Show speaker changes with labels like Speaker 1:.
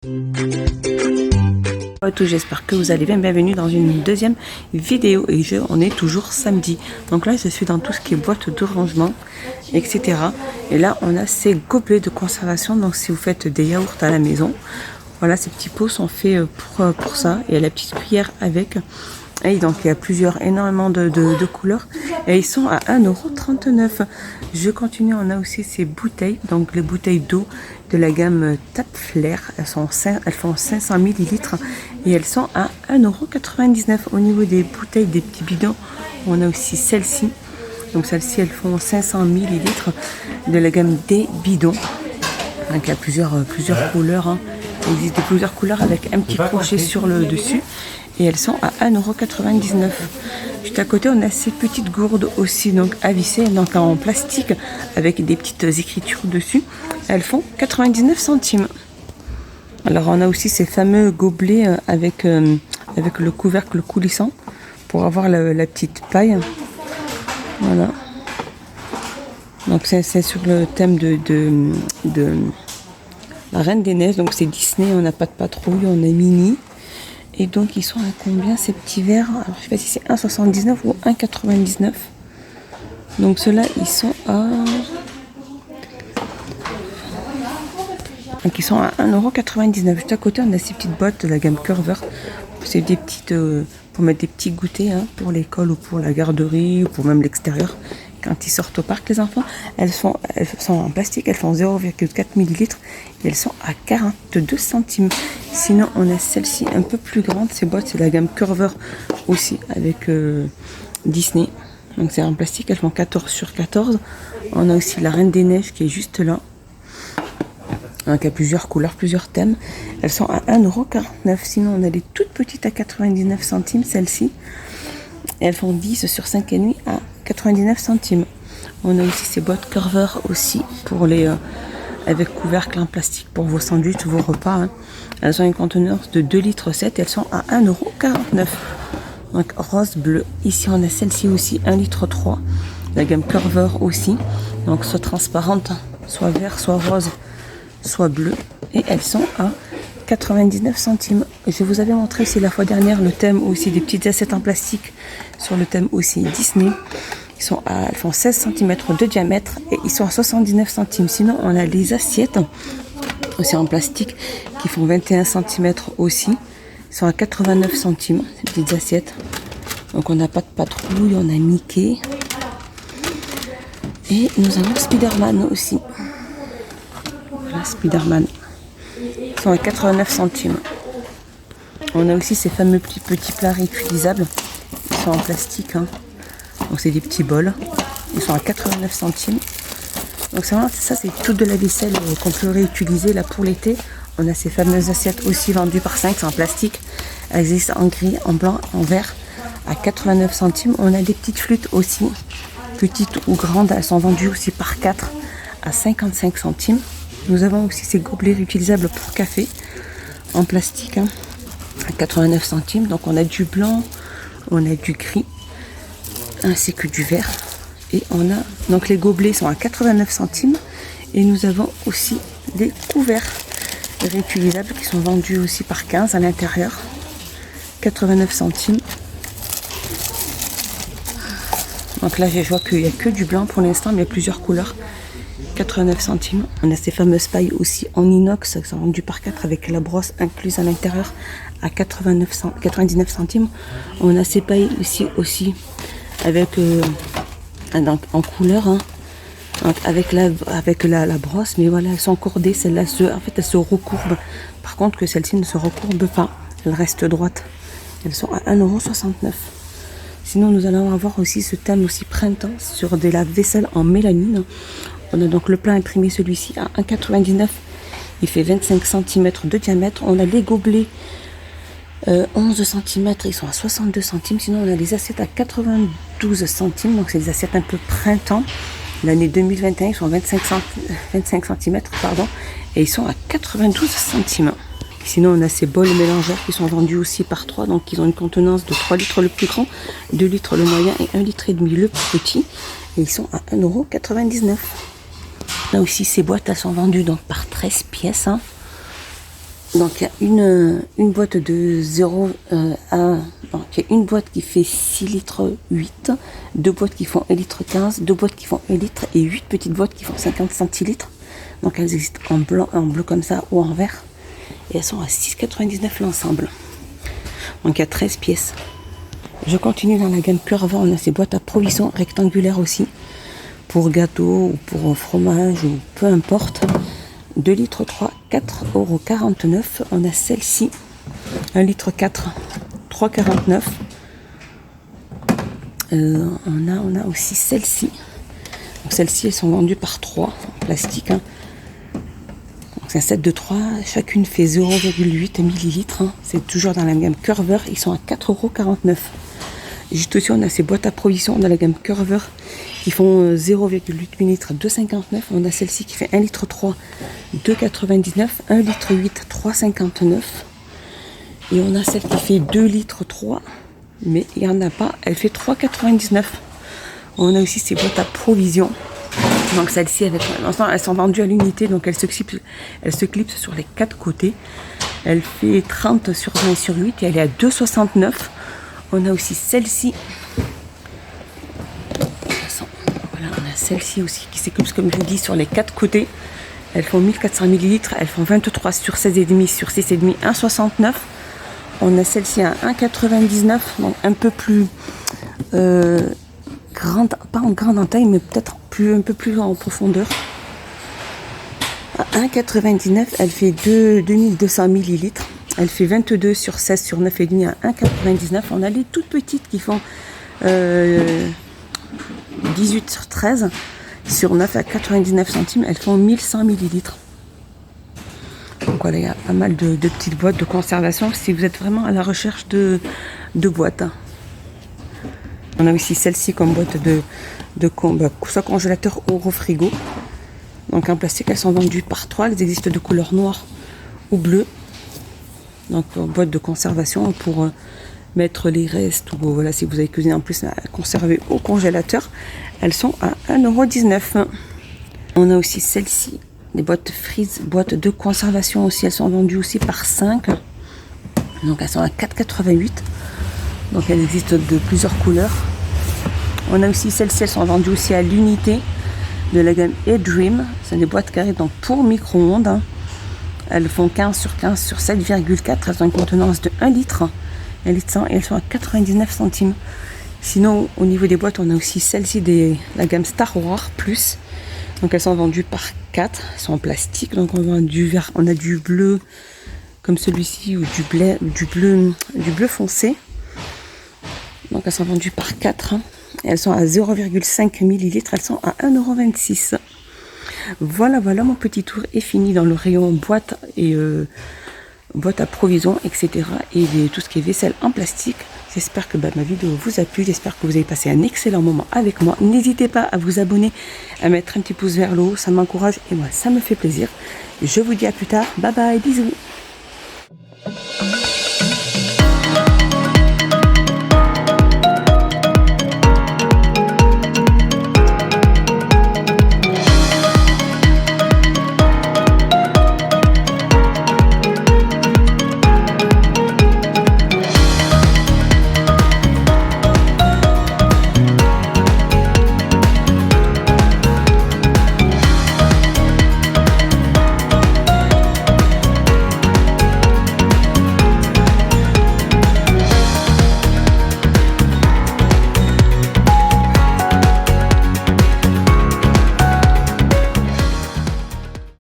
Speaker 1: Bonjour à tous, j'espère que vous allez bien. Bienvenue dans une deuxième vidéo et on est toujours samedi. Donc là je suis dans tout ce qui est boîte de rangement, etc. Et là on a ces gobelets de conservation. Donc si vous faites des yaourts à la maison, voilà, ces petits pots sont faits pour ça. Et la petite cuillère avec. Et donc il y a énormément de couleurs et ils sont à 1,39 €. Je continue, on a aussi ces bouteilles, donc les bouteilles d'eau de la gamme Tap Flair. Elles font 500 millilitres et elles sont à 1,99 €. Au niveau des bouteilles, des petits bidons, on a aussi celles-ci. Donc celles-ci, elles font 500 millilitres de la gamme des bidons. Donc il y a plusieurs couleurs, hein. Il existe plusieurs couleurs avec un petit crochet sur le dessus. Et elles sont à 1,99 €. Juste à côté, on a ces petites gourdes aussi, donc à visser, donc en plastique, avec des petites écritures dessus. Elles font 99 centimes. Alors on a aussi ces fameux gobelets avec le couvercle coulissant pour avoir la petite paille. Voilà. Donc c'est sur le thème de la Reine des Neiges. Donc c'est Disney, on n'a pas de patrouille, on a Minnie. Et donc ils sont à combien ces petits verres? Alors je sais pas si c'est 1,79 ou 1,99. Donc ceux-là ils sont à 1,99 €. Juste à côté on a ces petites boîtes de la gamme Curver. C'est des petites pour mettre des petits goûters, hein, pour l'école ou pour la garderie ou pour même l'extérieur. Quand ils sortent au parc, les enfants, elles sont en plastique, elles font 0,4 millilitres et elles sont à 42 centimes. Sinon, on a celle-ci un peu plus grande. Ces boîtes, c'est la gamme Curver aussi avec Disney. Donc c'est en plastique, elles font 14 sur 14. On a aussi la Reine des Neiges qui est juste là. Donc il y a plusieurs couleurs, plusieurs thèmes. Elles sont à 1,49 €. Sinon, on a les toutes petites à 99 centimes, celles-ci. Et elles font 10 sur 5,5 à 99 centimes. On a aussi ces boîtes Curver aussi pour les avec couvercle en plastique pour vos sandwichs, vos repas, hein. Elles ont une contenance de 2,7 litres et elles sont à 1,49 €. Donc rose bleu. Ici on a celle-ci aussi 1,3 litre. La gamme Curver aussi. Donc soit transparente, soit vert, soit rose, soit bleu. Et elles sont à 99 centimes. Je vous avais montré aussi la fois dernière le thème aussi des petites assiettes en plastique sur le thème aussi Disney. Elles font 16 cm de diamètre et ils sont à 79 centimes. Sinon, on a les assiettes aussi en plastique qui font 21 cm aussi. Ils sont à 89 centimes, ces petites assiettes. Donc, on n'a pas de patrouille, on a Mickey. Et nous avons Spider-Man aussi. Voilà, Spider-Man. Ils sont à 89 centimes. On a aussi ces fameux petits plats réutilisables. Ils sont en plastique, hein. Donc c'est des petits bols. Ils sont à 89 centimes. Donc c'est vraiment ça, c'est toute de la vaisselle qu'on peut réutiliser là pour l'été. On a ces fameuses assiettes aussi vendues par 5, c'est en plastique. Elles existent en gris, en blanc, en vert, à 89 centimes. On a des petites flûtes aussi, petites ou grandes. Elles sont vendues aussi par 4 à 55 centimes. Nous avons aussi ces gobelets réutilisables pour café en plastique, hein, à 89 centimes. Donc on a du blanc, on a du gris, ainsi que du vert. Et on a donc les gobelets sont à 89 centimes. Et nous avons aussi les couverts réutilisables qui sont vendus aussi par 15 à l'intérieur, 89 centimes. Donc là je vois qu'il n'y a que du blanc pour l'instant, mais il y a plusieurs couleurs. 89 centimes. On a ces fameuses pailles aussi en inox qui sont vendues par 4 avec la brosse incluse à l'intérieur à 99 centimes. On a ces pailles aussi avec donc en couleur, hein. Donc avec la brosse, mais voilà, elles sont cordées. Celles-là, en fait, elles se recourbent. Par contre, que celle-ci ne se recourbe pas. Elles restent droites. Elles sont à 1,69 €. Sinon, nous allons avoir aussi ce thème aussi printemps sur des lave-vaisselle en mélanine. On a donc le plat imprimé, celui-ci, à 1,99 €. Il fait 25 cm de diamètre. On a les gobelets 11 cm, ils sont à 62 centimes. Sinon, on a les assiettes à 92 centimes. Donc, c'est des assiettes un peu printemps. L'année 2021, ils sont à 25 cm, pardon. Et ils sont à 92 centimes. Sinon, on a ces bols mélangeurs qui sont vendus aussi par 3. Donc, ils ont une contenance de 3 litres le plus grand, 2 litres le moyen et 1,5 litre le plus petit. Et ils sont à 1,99 €. Là aussi, ces boîtes, elles sont vendues donc par 13 pièces, hein. Donc il y a une boîte de 0 à... Donc il y a une boîte qui fait 6 litres 8, deux boîtes qui font 1 litre 15, deux boîtes qui font 1 litre et 8 petites boîtes qui font 50 centilitres. Donc elles existent en blanc, en bleu comme ça ou en vert. Et elles sont à 6,99 l'ensemble. Donc il y a 13 pièces. Je continue dans la gamme Curver, on a ces boîtes à provisions rectangulaires aussi. Pour gâteau ou pour fromage ou peu importe. 2 litres 3, 4,49 €. On a celle-ci, 1 litre 4, 3,49 €. On a aussi celle-ci. Celles-ci, elles sont vendues par 3 en plastique. Hein. C'est un set de 3, chacune fait 0,8 millilitres. Hein. C'est toujours dans la gamme Curver, ils sont à 4,49 €. Juste aussi, on a ces boîtes à provisions dans la gamme Curver qui font 0,8 millilitres, 2,59 €. On a celle-ci qui fait 1 litre 3, 2,99 €, 1 litre 8, 3,59 €. Et on a celle qui fait 2 litres 3, mais il n'y en a pas, elle fait 3,99 €. On a aussi ces boîtes à provisions. Donc celle-ci, elles sont vendues à l'unité, donc elles se clipsent sur les 4 côtés. Elle fait 30 sur 20 sur 8 et elle est à 2,69 €. On a aussi celle-ci. Voilà, on a celle-ci aussi qui s'éclipse, comme je vous dis, sur les 4 côtés. Elles font 1400 ml, elles font 23 sur 16,5 sur 6,5, 1,69 €. On a celle-ci à 1,99 €, donc un peu plus grande, pas en grande en taille, mais peut-être un peu plus en profondeur. À 1,99 €, elle fait 2200 ml. Elle fait 22 sur 16 sur 9,5 à 1,99 €. On a les toutes petites qui font 18 sur 13 sur 9 à 99 centimes. Elles font 1100 ml. Donc voilà, il y a pas mal de petites boîtes de conservation si vous êtes vraiment à la recherche de boîtes. On a aussi celle-ci comme boîte soit congélateur ou au frigo. Donc en plastique, elles sont vendues par 3. Elles existent de couleur noire ou bleue. Donc boîte de conservation pour mettre les restes ou voilà, si vous avez cuisiné en plus à conserver au congélateur. Elles sont à 1,19 €. On a aussi celle-ci, des boîtes Freeze, boîtes de conservation aussi. Elles sont vendues aussi par 5. Donc elles sont à 4,88 €. Donc elles existent de plusieurs couleurs. On a aussi celles-ci, elles sont vendues aussi à l'unité de la gamme E-Dream. C'est des boîtes carrées donc pour micro-ondes. Hein. Elles font 15 sur 15 sur 7,4. Elles ont une contenance de 1 litre. 1 litre 100 et elles sont à 99 centimes. Sinon, au niveau des boîtes, on a aussi celle-ci de la gamme Star Wars Plus. Donc elles sont vendues par 4. Elles sont en plastique. Donc on a du vert, on a du bleu comme celui-ci ou du bleu foncé. Donc elles sont vendues par 4. Elles sont à 0,5 ml. Elles sont à 1,26 €. Voilà, mon petit tour est fini dans le rayon boîte et boîte à provisions, etc. Et tout ce qui est vaisselle en plastique. J'espère que ma vidéo vous a plu. J'espère que vous avez passé un excellent moment avec moi. N'hésitez pas à vous abonner, à mettre un petit pouce vers le haut. Ça m'encourage et moi, ça me fait plaisir. Je vous dis à plus tard. Bye bye, bisous.